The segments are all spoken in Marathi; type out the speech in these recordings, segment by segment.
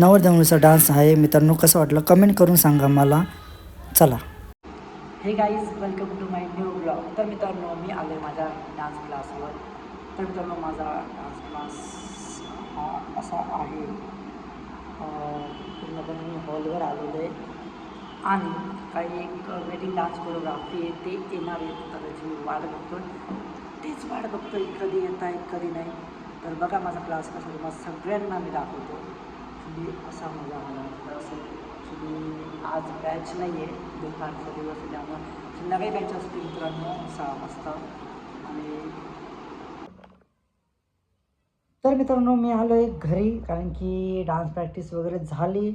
नवरदेवाचा डान्स आहे. मित्रांनो कसं वाटलं कमेंट करून सांगा मला. चला. Hey guys welcome to my new blog. तर मित्रांनो मी आलो आहे माझ्या डान्स क्लासवर. तर मित्रांनो माझा डान्स क्लास हा असा आहे. पूर्णपणे मी हॉलवर आलेलो आहे आणि काही एक वेडिंग डान्स कोरिओग्राफी आहे ते येणार आहे. तर जी वाट बघतो तेच वाट बघतो कधी येत आहे कधी नाही. तर बघा माझा क्लास कसा तुम्हाला सगळ्यांना मी दाखवतो. ॲक्च्युली असा माझा आला असेल. ॲक्च्युली आज बॅच नाही आहे, दुपारचा दिवस आहे त्यामुळे संध्याकाळी बॅच असते मित्रांनो 6 वाजता. आणि तर मित्रांनो मी आलो आहे घरी, कारण की डान्स प्रॅक्टिस वगैरे झाली.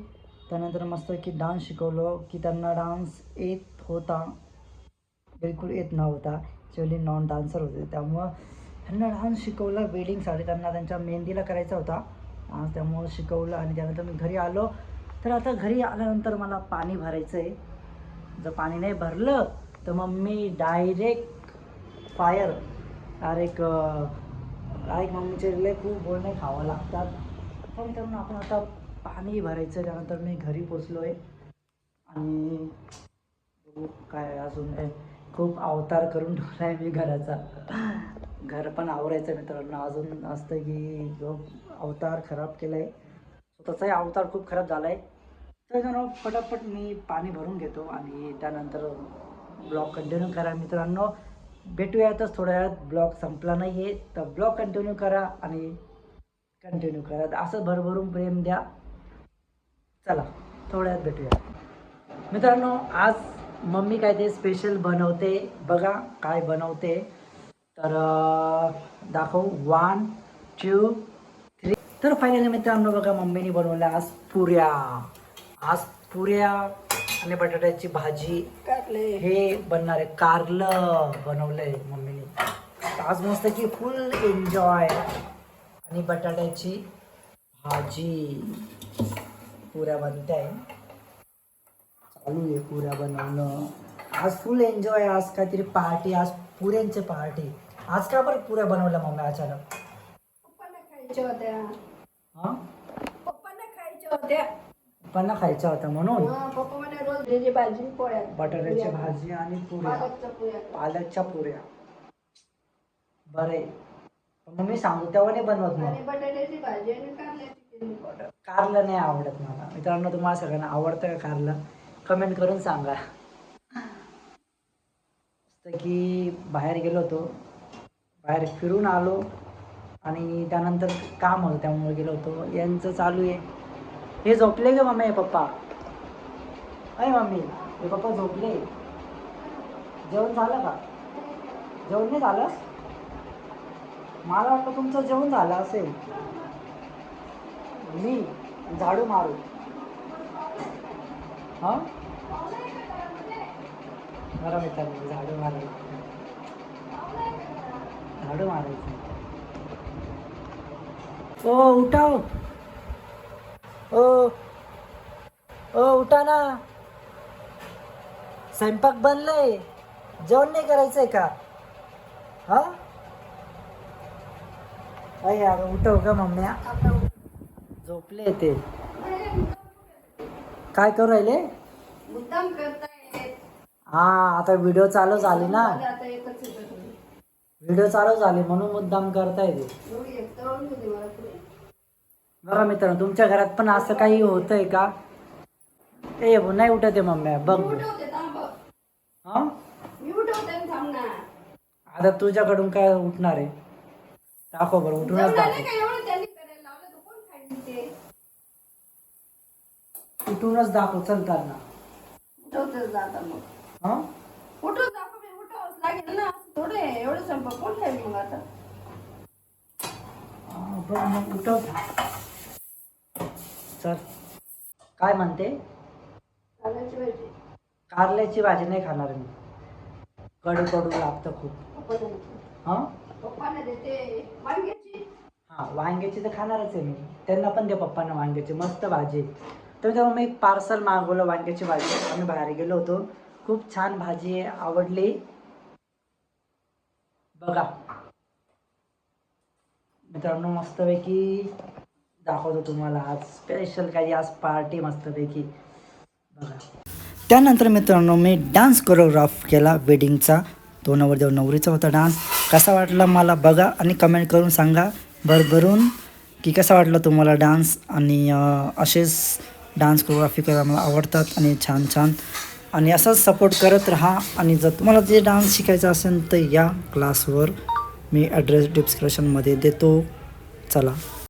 त्यानंतर मस्त की डान्स शिकवलो की त्यांना डान्स येत होता, बिलकुल येत नव्हता. ॲक्च्युली नॉन डान्सर होते त्यामुळं त्यांना डान्स शिकवला. वेडिंगसाठी त्यांना त्यांच्या मेहंदीला करायचा होता डान्स, त्यामुळं शिकवलं. आणि त्यानंतर मी घरी आलो. तर आता घरी आल्यानंतर मला पाणी भरायचं आहे. जर पाणी नाही भरलं तर मग मी डायरेक्ट फायर डायरेक्ट मम्मीचे लय खूप बोलणे खावं लागतात. तर मित्रांनो आपण आता पाणी भरायचं. त्यानंतर मी घरी पोचलो आहे आणि काय अजून खूप अवतार करून ठेवला आहे मी घराचा. घर पण आवरायचं मित्रांनो. अजून असतं की जो अवतार खराब केला आहे, स्वतःचाही अवतार खूप खराब झाला आहे. तर मित्रांनो पटापट मी पाणी भरून घेतो आणि त्यानंतर ब्लॉग कंटिन्यू करा मित्रांनो. भेटूयातच थोड्या वेळात. ब्लॉग संपला नाही आहे तर ब्लॉग कंटिन्यू करा आणि कंटिन्यू करा. असं भरभरून प्रेम द्या. चला थोड्यात भेटूया मित्रांनो. आज मम्मी काय ते स्पेशल बनवते. बघा काय बनवते तर दाखव. 1 2 3. तर फायनली मित्रांनो बघा मम्मीने बनवल्या आज पुऱ्या. आज पुऱ्या आणि बटाट्याची भाजी. हे बनणार आहे. कारलं बनवलंय मम्मीने आज मस्त की फुल एन्जॉय. आणि बटाट्याची भाजी. पुऱ्या बनते आहे, चालू आहे पुऱ्या बनवणं. आज फुल एन्जॉय. आज काहीतरी पार्टी, आज पुऱ्यांची पार्टी. आज का बरं पुऱ्या बनवल्या मम्मी अचानक? पप्पांना खायच्या होत्या. हां पप्पांना खायच्या होत्या. पप्पांना खायच्या होत्या म्हणून पप्पा म्हणे रोज त्याची भाजी पोळ्या. बटाट्याची भाजी आणि पुऱ्या, पालकच्या पुऱ्या. पालकच्या पुऱ्या. बरे मम्मी सांगू तेव्हा नाही बनवत आणि मग. बटाट्याची भाजी आणि कारल्याची चिली पावडर. कारलं नाही आवडत मला मित्रांनो. तुम्हाला सगळ्यांना आवडतं का कारलं? कमेंट करून सांगा. की बाहेर गेलो होतो, बाहेर फिरून आलो आणि त्यानंतर काम होतं त्यामुळे गेलो होतो. यांचं चालू आहे. हे झोपले का मम्मी? पप्पा अय मम्मी, हे पप्पा झोपले. जेवण झालं का? जेवण नाही झालं? मला वाटलं तुमचं जेवण झालं असेल. मी झाडू मारू. हां बरं मित्रांनो झाडू मारायचं. झाडू मारायचं. ओ उठाव. ओ ओ उठा ना. स्वयंपाक बनलंय. जेवण नाही करायचंय का? हा अय उठव का मम्म्या. झोपले ते. काय करू राहिले? मुद्दाम करताय. हा आता व्हिडिओ चालू झाली ना. आता एकच येतं. व्हिडिओ चालू झाली म्हणून मुद्दाम करताय ते. एवढी एक तळून होती मला पुढे. बघा मित्रांनो तुमच्या घरात पण असं काही होतंय का? ए नाही उठत आहे मम्म्या बघ. मी उठवते थांब. हा मी उठवते थांब ना. आता तुझ्याकडून काय उठणार आहे? दाखव बरं. उठूनच जेवणाने दाखव. काय एवढं त्यांनी करायला लावलं तर कोण खाईल ते? उठूनच दाखव चलताना. उठवतेच जाता मग. हा उठवच दाखव. मी उठवावंच लागेल ना. थोडे एवढं स्वयंपाक कोण खाईल मग आता? बघ मग उठव. चल काय म्हणते? कारल्याची भाजी. कारल्याची भाजी नाही खाणार मी. कडू कडू लागतं खूप. पप्पाला देते. हां पप्पाला देते वांग्याची. हां वांग्याची तर खाणारच आहे मी. त्यांना पण दे पप्पांना वांग्याची मस्त भाजी. तर तेव्हा मी एक पार्सल मागवलं वांग्याची भाजी. आम्ही बाहेर गेलो होतो. खूप छान भाजी आहे, आवडली. बघा मित्रांनो मस्तपैकी दाखवतो तुम्हाला आज स्पेशल काही आज पार्टी मस्तपैकी बघा. त्यानंतर मित्रांनो मी डान्स कोरिओग्राफ केला वेडिंगचा. तो नवरदेव नवरीचा होता डान्स. कसा वाटला मला बघा आणि कमेंट करून सांगा भरभरून की कसा वाटला तुम्हाला डान्स. आणि असेच डान्स कोरिओग्राफी करायला मला आवडतात आणि छान छान आणि असंच सपोर्ट करत राहा. आणि जर तुम्हाला जे डान्स शिकायचा असेल तर या क्लासवर मी ॲड्रेस डिस्क्रिप्शनमध्ये देतो. चला